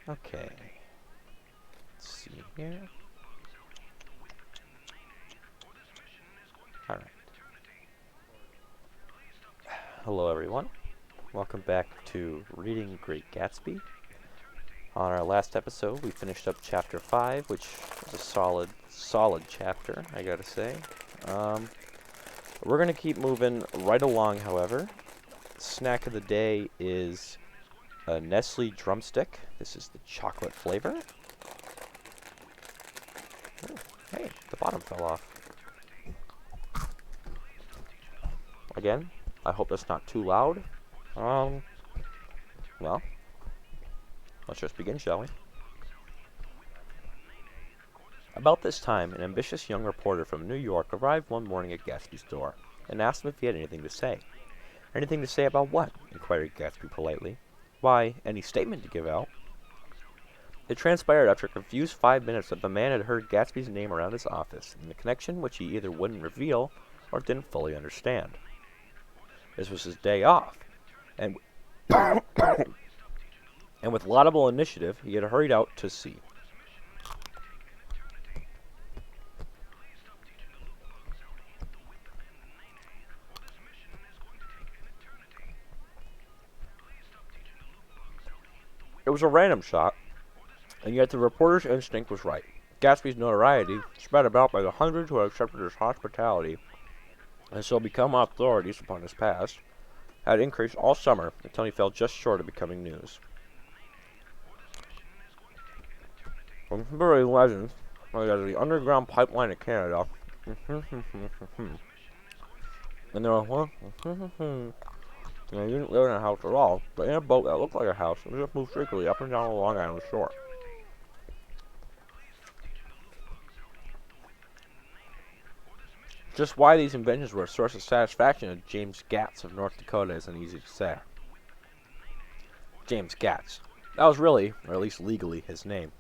Okay. Let's see here. Alright. Hello, everyone. Welcome back to Reading Great Gatsby. On our last episode, we finished up Chapter 5, which was a solid chapter, I gotta say. We're gonna keep moving right along, however. Snack of the day is a Nestle drumstick. This is the chocolate flavor. Oh, hey, the bottom fell off. Again, I hope that's not too loud. Well, let's just begin, shall we? About this time, an ambitious young reporter from New York arrived one morning at Gatsby's door and asked him if he had anything to say. Anything to say about what? Inquired Gatsby politely. Why, any statement to give out. It transpired after a confused 5 minutes that the man had heard Gatsby's name around his office, in a connection which he either wouldn't reveal or didn't fully understand. This was his day off, and and with laudable initiative, he had hurried out to see. It was a random shot, and yet the reporter's instinct was right. Gatsby's notoriety, spread about by the hundreds who had accepted his hospitality and so become authorities upon his past, had increased all summer until he fell just short of becoming news. Contemporary legends, like the underground pipeline of Canada, and there was one, and he didn't live in a house at all, but in a boat that looked like a house and just moved frequently up and down the Long Island shore. Just why these inventions were a source of satisfaction to James Gatz of North Dakota isn't easy to say. James Gatz. That was really, or at least legally, his name.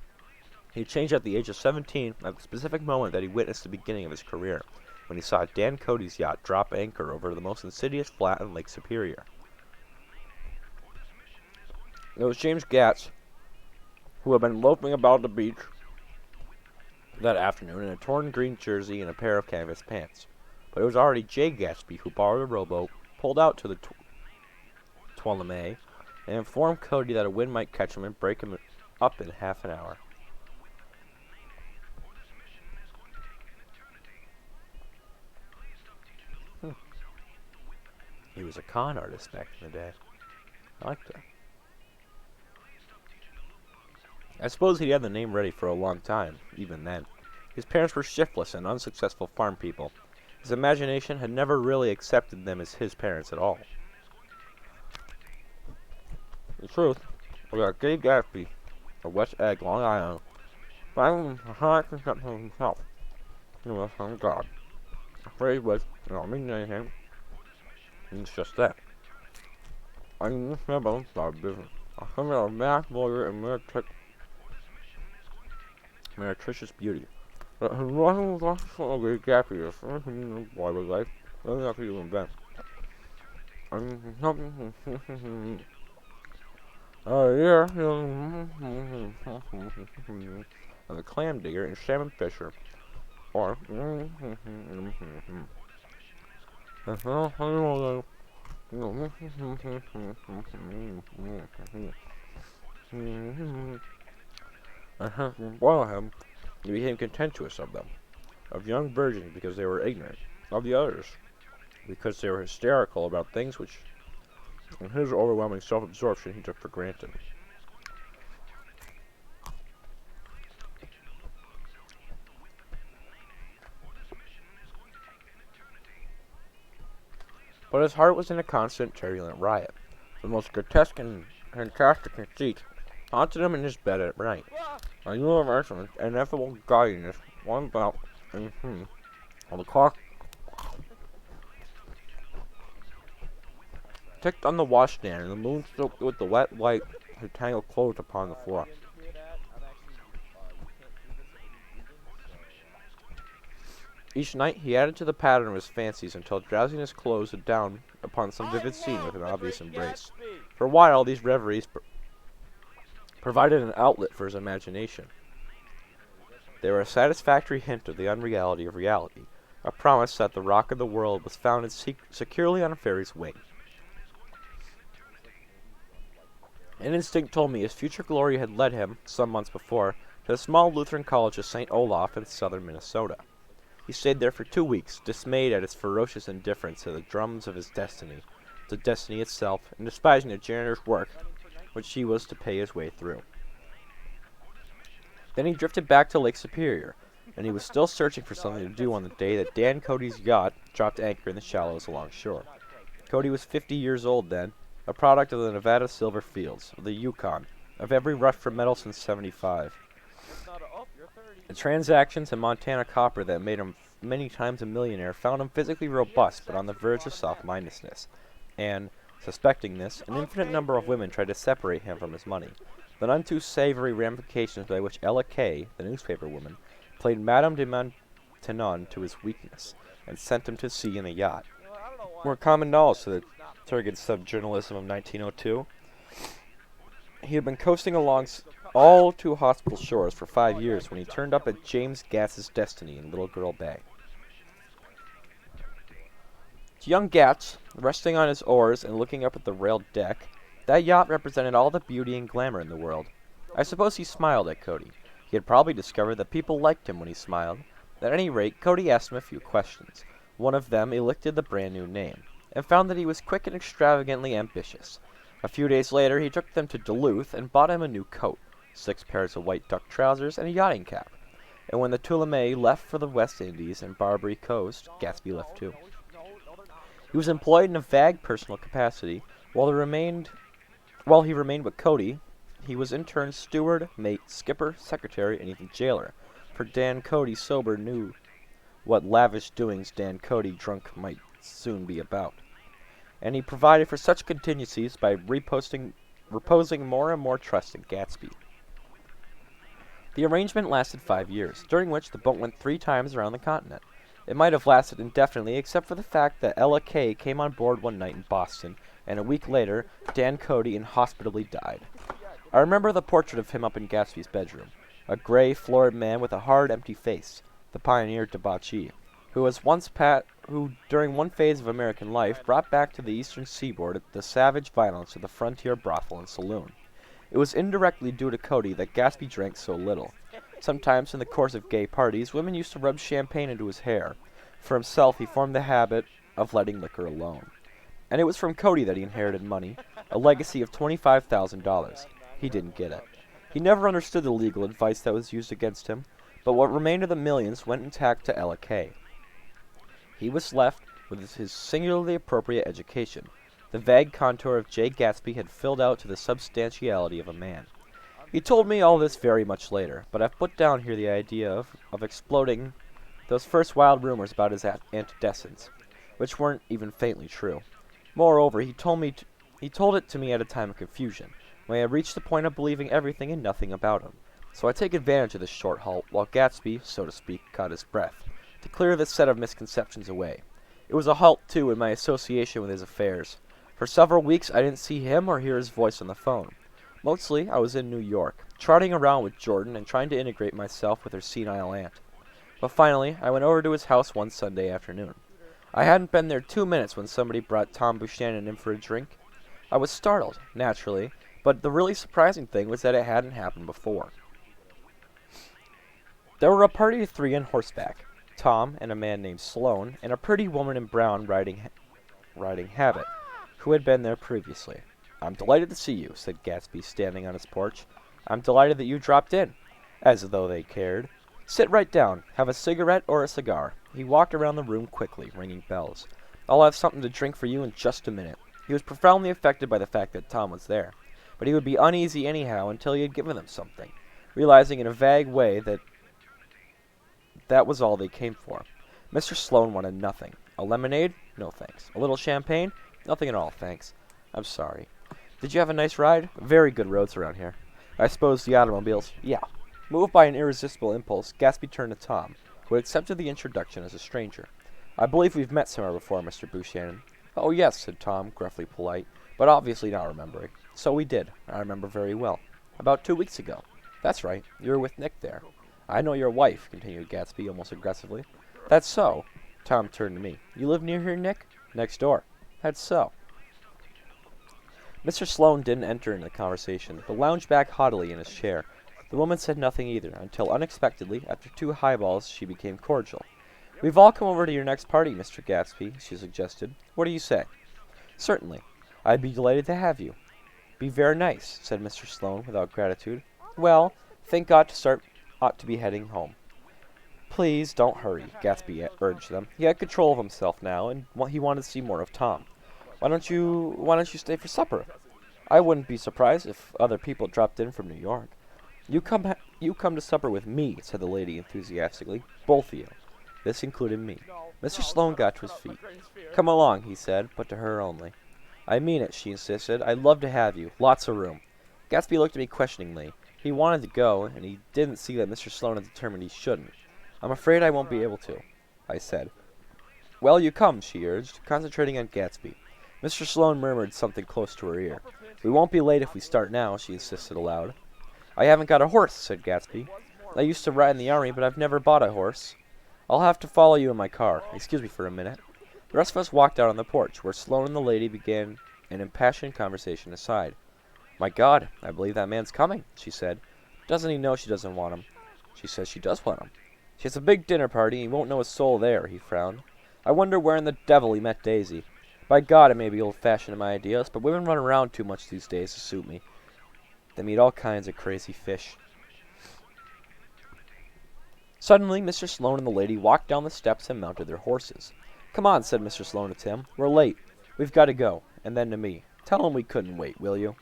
He changed at the age of 17 at the specific moment that he witnessed the beginning of his career, when he saw Dan Cody's yacht drop anchor over the most insidious flat in Lake Superior. It was James Gatz, who had been loafing about the beach that afternoon in a torn green jersey and a pair of canvas pants. But it was already Jay Gatsby who borrowed a rowboat, pulled out to the Tuolumne, and informed Cody that a wind might catch him and break him up in half an hour. He was a con artist back in the day. I like that. I suppose he had the name ready for a long time, even then. His parents were shiftless and unsuccessful farm people. His imagination had never really accepted them as his parents at all. The truth was that Dave Gatsby of West Egg, Long Island, found a high conception of himself. He was from God. Afraid was, mean anything. It's just that. I never started business. I became a math lawyer and meretricious beauty. But his wasn't also a great Gatsby. The first thing the boy was like, really after you invent. Yeah, as a clam digger and salmon fisher, or boil him, he became contemptuous of them, of young virgins because they were ignorant, of the others because they were hysterical about things which, in his overwhelming self-absorption, he took for granted. But his heart was in a constant, turbulent riot. The most grotesque and fantastic conceit haunted him in his bed at night. A universe of ineffable gaudiness, one about, on the clock ticked on the washstand, and the moon soaked with the wet light had tangled clothes upon the floor. Each night he added to the pattern of his fancies until drowsiness closed down upon some vivid scene with an obvious embrace. For a while these reveries provided an outlet for his imagination. They were a satisfactory hint of the unreality of reality, a promise that the rock of the world was founded securely on a fairy's wing. An instinct told me his future glory had led him, some months before, to the small Lutheran college of St. Olaf in southern Minnesota. He stayed there for 2 weeks, dismayed at its ferocious indifference to the drums of his destiny, to destiny itself, and despising the janitor's work, which he was to pay his way through. Then he drifted back to Lake Superior, and he was still searching for something to do on the day that Dan Cody's yacht dropped anchor in the shallows along shore. Cody was 50 years old then, a product of the Nevada silver fields, of the Yukon, of every rush for metal since '75. The transactions in Montana copper that made him many times a millionaire found him physically robust but on the verge of soft-mindedness, and, suspecting this, an infinite number of women tried to separate him from his money, the none too savory ramifications by which Ella Kay, the newspaper woman, played Madame de Maintenon to his weakness, and sent him to sea in a yacht. More common knowledge to the turgid sub-journalism of 1902. He had been coasting along all too hospitable shores for 5 years when he turned up at James Gats's Destiny in Little Girl Bay. To young Gats, resting on his oars and looking up at the railed deck, that yacht represented all the beauty and glamour in the world. I suppose he smiled at Cody. He had probably discovered that people liked him when he smiled. At any rate, Cody asked him a few questions. One of them elicited the brand new name, and found that he was quick and extravagantly ambitious. A few days later, he took them to Duluth and bought him a new coat, 6 pairs of white duck trousers, and a yachting cap. And when the Tuolumne left for the West Indies and Barbary Coast, Gatsby left too. He was employed in a vague personal capacity. While he remained with Cody, he was in turn steward, mate, skipper, secretary, and even jailer, for Dan Cody sober knew what lavish doings Dan Cody drunk might soon be about. And he provided for such contingencies by reposing more and more trust in Gatsby. The arrangement lasted 5 years, during which the boat went 3 times around the continent. It might have lasted indefinitely, except for the fact that Ella Kay came on board one night in Boston, and a week later, Dan Cody inhospitably died. I remember the portrait of him up in Gatsby's bedroom, a gray, florid man with a hard, empty face, the pioneer debauchee, who during one phase of American life brought back to the eastern seaboard the savage violence of the frontier brothel and saloon. It was indirectly due to Cody that Gatsby drank so little. Sometimes, in the course of gay parties, women used to rub champagne into his hair. For himself, he formed the habit of letting liquor alone. And it was from Cody that he inherited money, a legacy of $25,000. He didn't get it. He never understood the legal advice that was used against him, but what remained of the millions went intact to Ella Kay. He was left with his singularly appropriate education. The vague contour of J. Gatsby had filled out to the substantiality of a man. He told me all this very much later, but I've put down here the idea of exploding those first wild rumors about his antecedents, which weren't even faintly true. Moreover, he told it to me at a time of confusion, when I had reached the point of believing everything and nothing about him. So I take advantage of this short halt, while Gatsby, so to speak, caught his breath, to clear this set of misconceptions away. It was a halt, too, in my association with his affairs. For several weeks I didn't see him or hear his voice on the phone. Mostly, I was in New York, trotting around with Jordan and trying to integrate myself with her senile aunt. But finally, I went over to his house one Sunday afternoon. I hadn't been there 2 minutes when somebody brought Tom Buchanan in for a drink. I was startled, naturally, but the really surprising thing was that it hadn't happened before. There were a party of 3 on horseback, Tom and a man named Sloane, and a pretty woman in brown riding habit, who had been there previously. "I'm delighted to see you," said Gatsby, standing on his porch. "I'm delighted that you dropped in." As though they cared. "Sit right down. Have a cigarette or a cigar." He walked around the room quickly, ringing bells. "I'll have something to drink for you in just a minute." He was profoundly affected by the fact that Tom was there, but he would be uneasy anyhow until he had given them something, realizing in a vague way that was all they came for. Mr. Sloane wanted nothing. A lemonade? No, thanks. A little champagne? Nothing at all, thanks. I'm sorry. Did you have a nice ride? Very good roads around here. I suppose the automobiles? Yeah. Moved by an irresistible impulse, Gatsby turned to Tom, who had accepted the introduction as a stranger. "I believe we've met somewhere before, Mr. Buchanan." "Oh, yes," said Tom, gruffly polite, but obviously not remembering. "So we did. I remember very well." About 2 weeks ago. That's right, you were with Nick there. I know your wife, continued Gatsby almost aggressively. That's so. Tom turned to me. You live near here, Nick? Next door. That's so. Mr. Sloane didn't enter into the conversation, but lounged back haughtily in his chair. The woman said nothing either, until unexpectedly, after 2 highballs, she became cordial. We've all come over to your next party, Mr. Gatsby, she suggested. What do you say? Certainly. I'd be delighted to have you. Be very nice, said Mr. Sloane, without gratitude. Well, think ought to be heading home. Please don't hurry, Gatsby urged them. He had control of himself now, and he wanted to see more of Tom. Why don't you stay for supper? I wouldn't be surprised if other people dropped in from New York. You come to supper with me, said the lady enthusiastically. Both of you. This included me. Mr. Sloane got to his feet. Come along, he said, but to her only. I mean it, she insisted. I'd love to have you. Lots of room. Gatsby looked at me questioningly. He wanted to go, and he didn't see that Mr. Sloane had determined he shouldn't. I'm afraid I won't be able to, I said. Well, you come, she urged, concentrating on Gatsby. Mr. Sloane murmured something close to her ear. We won't be late if we start now, she insisted aloud. I haven't got a horse, said Gatsby. I used to ride in the army, but I've never bought a horse. I'll have to follow you in my car. Excuse me for a minute. The rest of us walked out on the porch, where Sloane and the lady began an impassioned conversation aside. My God, I believe that man's coming, she said. Doesn't he know she doesn't want him? She says she does want him. She has a big dinner party, and he won't know a soul there, he frowned. I wonder where in the devil he met Daisy. By God, it may be old-fashioned in my ideas, but women run around too much these days to suit me. They meet all kinds of crazy fish. Suddenly, Mr. Sloane and the lady walked down the steps and mounted their horses. Come on, said Mr. Sloane to Tim. We're late. We've got to go. And then to me. Tell him we couldn't wait, will you?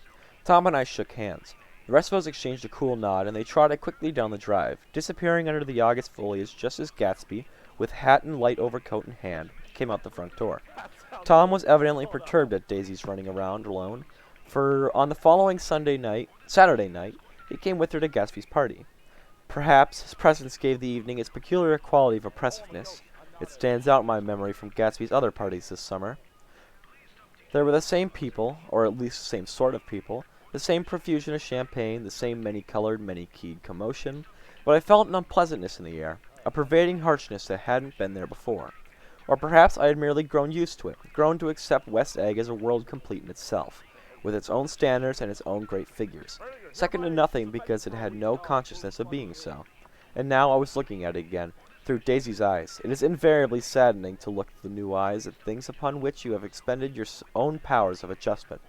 Tom and I shook hands. The rest of us exchanged a cool nod, and they trotted quickly down the drive, disappearing under the August foliage just as Gatsby, with hat and light overcoat in hand, came out the front door. Tom was evidently perturbed at Daisy's running around alone, for on the following Saturday night, he came with her to Gatsby's party. Perhaps his presence gave the evening its peculiar quality of oppressiveness. It stands out in my memory from Gatsby's other parties this summer. There were the same people, or at least the same sort of people, the same profusion of champagne, the same many-colored, many-keyed commotion, but I felt an unpleasantness in the air, a pervading harshness that hadn't been there before. Or perhaps I had merely grown used to it, grown to accept West Egg as a world complete in itself, with its own standards and its own great figures, second to nothing because it had no consciousness of being so. And now I was looking at it again, through Daisy's eyes. It is invariably saddening to look through new eyes at things upon which you have expended your own powers of adjustment.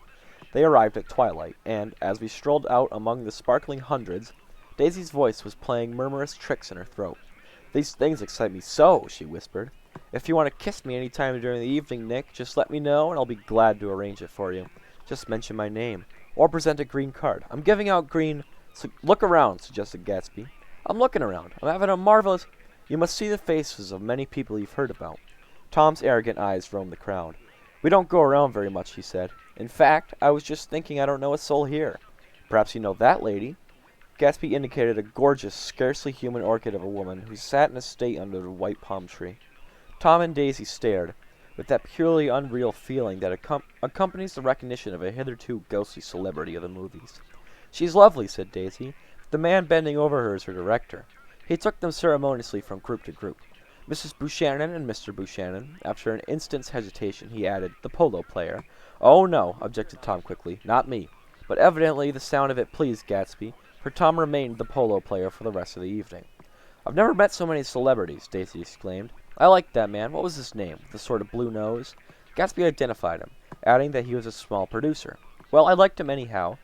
They arrived at twilight, and, as we strolled out among the sparkling hundreds, Daisy's voice was playing murmurous tricks in her throat. These things excite me so, she whispered. If you want to kiss me any time during the evening, Nick, just let me know, and I'll be glad to arrange it for you. Just mention my name, or present a green card. I'm giving out green... Look around, suggested Gatsby. I'm looking around. I'm having a marvelous... You must see the faces of many people you've heard about. Tom's arrogant eyes roamed the crowd. We don't go around very much, he said. In fact, I was just thinking I don't know a soul here. Perhaps you know that lady? Gatsby indicated a gorgeous, scarcely human orchid of a woman who sat in a state under a white palm tree. Tom and Daisy stared, with that purely unreal feeling that accompanies the recognition of a hitherto ghostly celebrity of the movies. She's lovely, said Daisy. The man bending over her is her director. He took them ceremoniously from group to group. Mrs. Buchanan and Mr. Buchanan. After an instant's hesitation, he added, the polo player. Oh, no, objected Tom quickly. Not me. But evidently the sound of it pleased Gatsby, for Tom remained the polo player for the rest of the evening. I've never met so many celebrities, Daisy exclaimed. I liked that man. What was his name? The sort of blue nose? Gatsby identified him, adding that he was a small producer. Well, I liked him anyhow.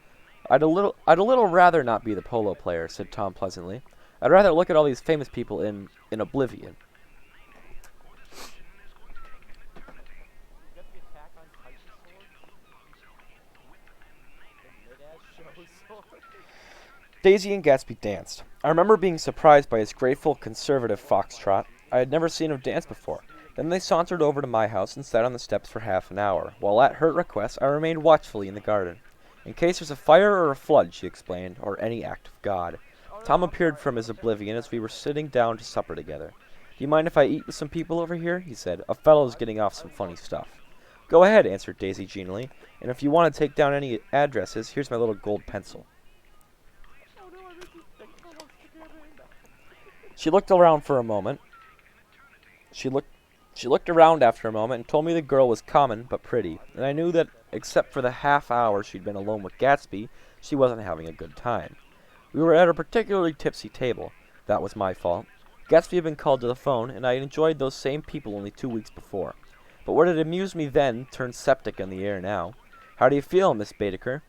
I'd a little rather not be the polo player, said Tom pleasantly. I'd rather look at all these famous people in oblivion. Daisy and Gatsby danced. I remember being surprised by his graceful, conservative foxtrot. I had never seen him dance before. Then they sauntered over to my house and sat on the steps for half an hour, while at her request I remained watchfully in the garden. In case there's a fire or a flood, she explained, or any act of God. Tom appeared from his oblivion as we were sitting down to supper together. Do you mind if I eat with some people over here? He said. A fellow's getting off some funny stuff. Go ahead, answered Daisy genially, and if you want to take down any addresses, here's my little gold pencil. She looked around for a moment. She looked around after a moment and told me the girl was common but pretty, and I knew that except for the half hour she'd been alone with Gatsby, she wasn't having a good time. We were at a particularly tipsy table. That was my fault. Gatsby had been called to the phone, and I had enjoyed those same people only 2 weeks before. But what had amused me then turned septic in the air now. "How do you feel, Miss Baedeker?"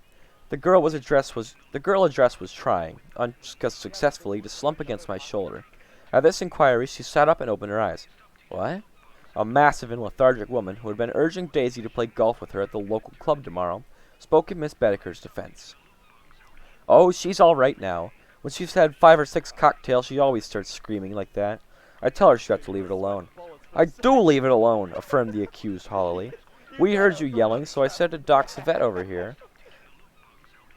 The girl addressed was trying, unsuccessfully, to slump against my shoulder. At this inquiry, she sat up and opened her eyes. "What?" A massive and lethargic woman, who had been urging Daisy to play golf with her at the local club tomorrow, spoke in Miss Baedeker's defense. "Oh, she's all right now. When she's had 5 or 6 cocktails, she always starts screaming like that. I tell her she's got to leave it alone." "I do leave it alone," affirmed the accused haughtily. "We heard you yelling, so I said to Doc Savette over here,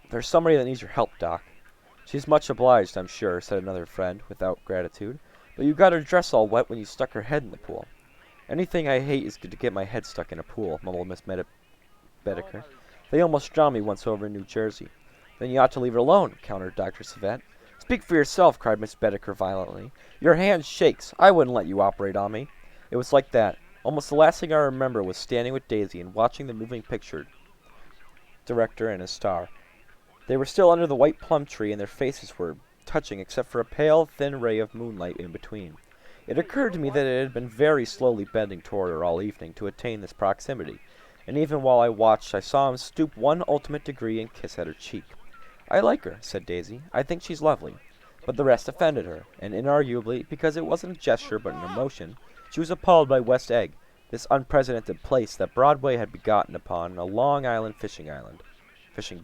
'There's somebody that needs your help, Doc.'" "She's much obliged, I'm sure," said another friend, without gratitude. "But you got her dress all wet when you stuck her head in the pool." "Anything I hate is to get my head stuck in a pool," mumbled Miss Baedeker. "They almost drowned me once over in New Jersey." "Then you ought to leave it alone," countered Dr. Savette. "Speak for yourself," cried Miss Baedeker violently. "Your hand shakes. I wouldn't let you operate on me." It was like that. Almost the last thing I remember was standing with Daisy and watching the moving picture director and his star. They were still under the white plum tree, and their faces were touching except for a pale, thin ray of moonlight in between. It occurred to me that it had been very slowly bending toward her all evening to attain this proximity, and even while I watched, I saw him stoop one ultimate degree and kiss at her cheek. "I like her," said Daisy. "I think she's lovely." But the rest offended her, and inarguably, because it wasn't a gesture but an emotion, she was appalled by West Egg, this unprecedented place that Broadway had begotten upon a Long Island fishing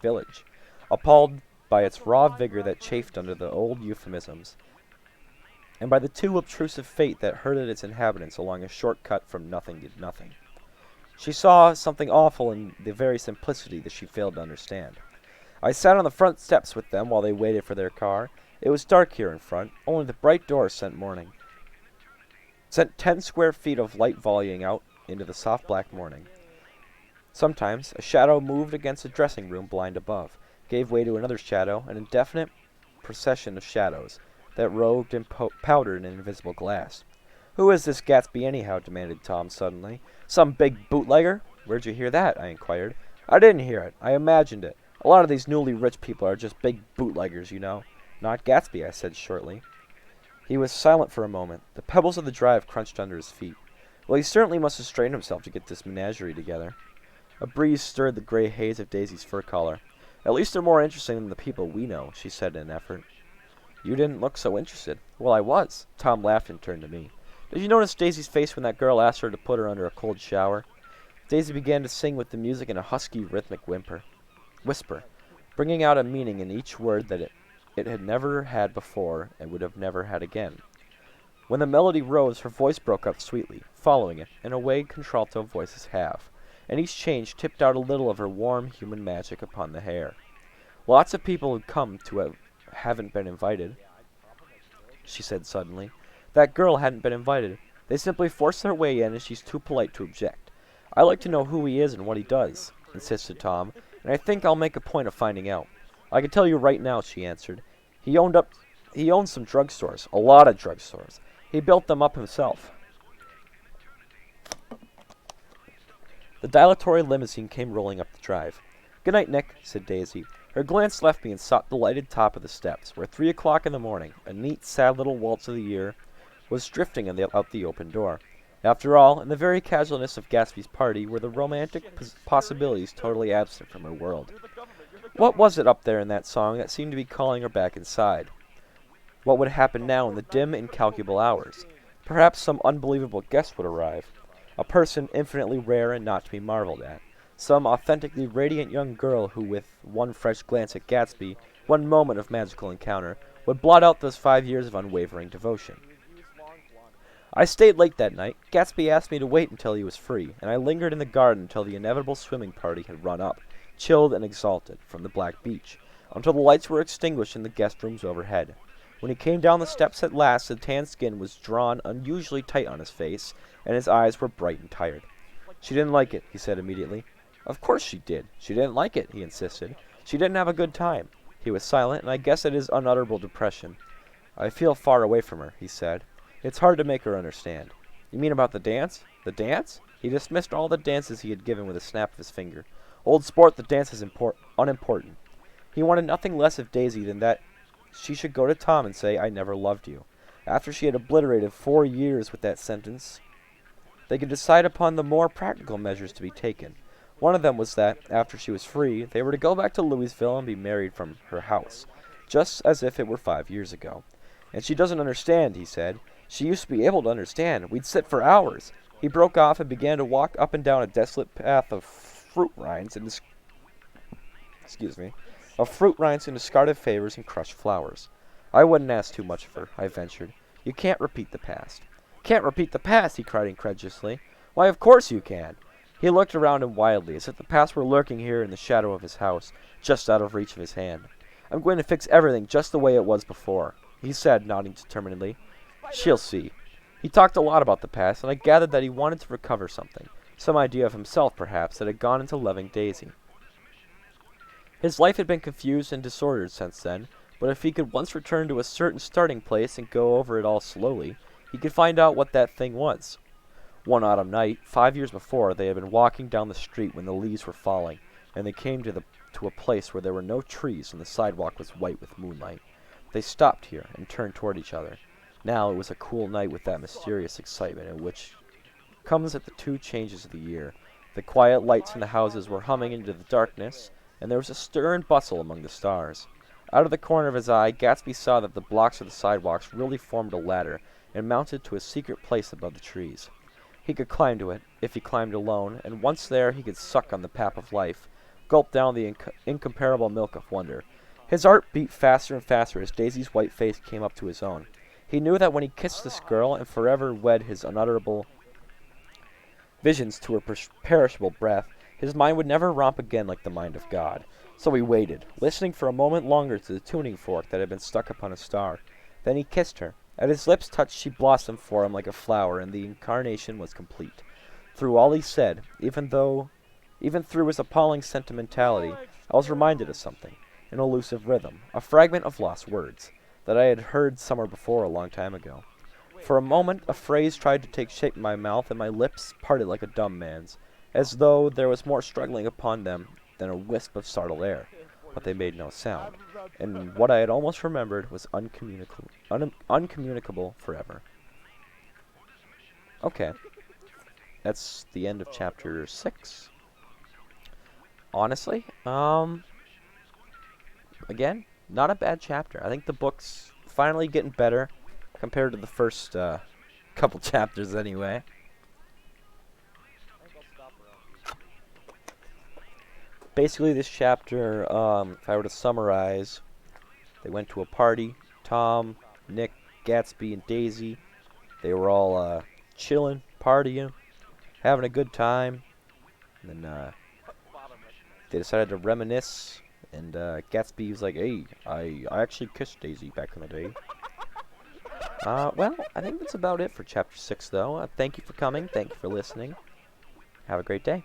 village, appalled by its raw vigor that chafed under the old euphemisms, and by the too obtrusive fate that herded its inhabitants along a short cut from nothing to nothing. She saw something awful in the very simplicity that she failed to understand. I sat on the front steps with them while they waited for their car. It was dark here in front. Only the bright doors sent 10 square feet of light volleying out into the soft black morning. Sometimes a shadow moved against the dressing room blind above, gave way to another shadow, an indefinite procession of shadows that roved and powdered in invisible glass. "Who is this Gatsby, anyhow?" demanded Tom suddenly. "Some big bootlegger?" "Where'd you hear that?" I inquired. "I didn't hear it. I imagined it. A lot of these newly rich people are just big bootleggers, you know." "Not Gatsby," I said shortly. He was silent for a moment. The pebbles of the drive crunched under his feet. Well, he certainly must have strained himself to get this menagerie together. A breeze stirred the gray haze of Daisy's fur collar. "At least they're more interesting than the people we know," she said in an effort. "You didn't look so interested." "Well, I was." Tom laughed and turned to me. "Did you notice Daisy's face when that girl asked her to put her under a cold shower?" Daisy began to sing with the music in a husky, rhythmic whisper, bringing out a meaning in each word that it had never had before and would have never had again. When the melody rose, her voice broke up sweetly, following it, in a way contralto voices have, and each change tipped out a little of her warm human magic upon the hair. "Lots of people who come to haven't been invited," she said suddenly. "That girl hadn't been invited. They simply forced their way in, and she's too polite to object. I like to know who he is and what he does," insisted Tom, "and I think I'll make a point of finding out." "I can tell you right now," she answered. He owned some drugstores, a lot of drugstores. He built them up himself." The dilatory limousine came rolling up the drive. "Good night, Nick," said Daisy. Her glance left me and sought the lighted top of the steps, where 3 o'clock in the morning, a neat, sad little waltz of the year, was drifting out the open door. After all, in the very casualness of Gatsby's party were the romantic possibilities totally absent from her world. What was it up there in that song that seemed to be calling her back inside? What would happen now in the dim, incalculable hours? Perhaps some unbelievable guest would arrive. A person infinitely rare and not to be marveled at. Some authentically radiant young girl who, with one fresh glance at Gatsby, one moment of magical encounter, would blot out those 5 years of unwavering devotion. I stayed late that night. Gatsby asked me to wait until he was free, and I lingered in the garden until the inevitable swimming party had run up, chilled and exalted, from the black beach, until the lights were extinguished in the guest rooms overhead. When he came down the steps at last, the tan skin was drawn unusually tight on his face, and his eyes were bright and tired. "She didn't like it," he said immediately. "Of course she did. She didn't like it," he insisted. "She didn't have a good time." He was silent, and I guess it is unutterable depression. I feel far away from her, he said. It's hard to make her understand. You mean about the dance? The dance? He dismissed all the dances he had given with a snap of his finger. Old sport, the dance is unimportant. He wanted nothing less of Daisy than that she should go to Tom and say, I never loved you. After she had obliterated 4 years with that sentence, they could decide upon the more practical measures to be taken. One of them was that, after she was free, they were to go back to Louisville and be married from her house, just as if it were 5 years ago. And she doesn't understand, he said. She used to be able to understand. We'd sit for hours. He broke off and began to walk up and down a desolate path of fruit rinds and discarded favors and crushed flowers. I wouldn't ask too much of her, I ventured. You can't repeat the past. Can't repeat the past, he cried incredulously. Why, of course you can. He looked around him wildly, as if the past were lurking here in the shadow of his house, just out of reach of his hand. I'm going to fix everything just the way it was before, he said, nodding determinedly. She'll see. He talked a lot about the past, and I gathered that he wanted to recover something, some idea of himself, perhaps, that had gone into loving Daisy. His life had been confused and disordered since then, but if he could once return to a certain starting place and go over it all slowly, he could find out what that thing was. One autumn night, 5 years before, they had been walking down the street when the leaves were falling, and they came to a place where there were no trees and the sidewalk was white with moonlight. They stopped here and turned toward each other. Now it was a cool night with that mysterious excitement in which comes at the 2 changes of the year. The quiet lights in the houses were humming into the darkness, and there was a stir and bustle among the stars. Out of the corner of his eye, Gatsby saw that the blocks of the sidewalks really formed a ladder and mounted to a secret place above the trees. He could climb to it, if he climbed alone, and once there he could suck on the pap of life, gulp down the incomparable milk of wonder. His heart beat faster and faster as Daisy's white face came up to his own. He knew that when he kissed this girl and forever wed his unutterable visions to her perishable breath, his mind would never romp again like the mind of God. So he waited, listening for a moment longer to the tuning fork that had been stuck upon a star. Then he kissed her. At his lips' touch she blossomed for him like a flower, and the incarnation was complete. Through all he said, even through his appalling sentimentality, I was reminded of something, an elusive rhythm, a fragment of lost words, that I had heard somewhere before a long time ago. For a moment a phrase tried to take shape in my mouth, and my lips parted like a dumb man's, as though there was more struggling upon them than a wisp of startled air, but they made no sound, and what I had almost remembered was uncommunicable forever. Okay, that's the end of chapter 6. Honestly, again, not a bad chapter. I think the book's finally getting better compared to the first couple chapters anyway. Basically, this chapter, if I were to summarize, they went to a party. Tom, Nick, Gatsby, and Daisy. They were all chilling, partying, having a good time. And then they decided to reminisce. And Gatsby was like, hey, I actually kissed Daisy back in the day. Well, I think that's about it for chapter 6, though. Thank you for coming. Thank you for listening. Have a great day.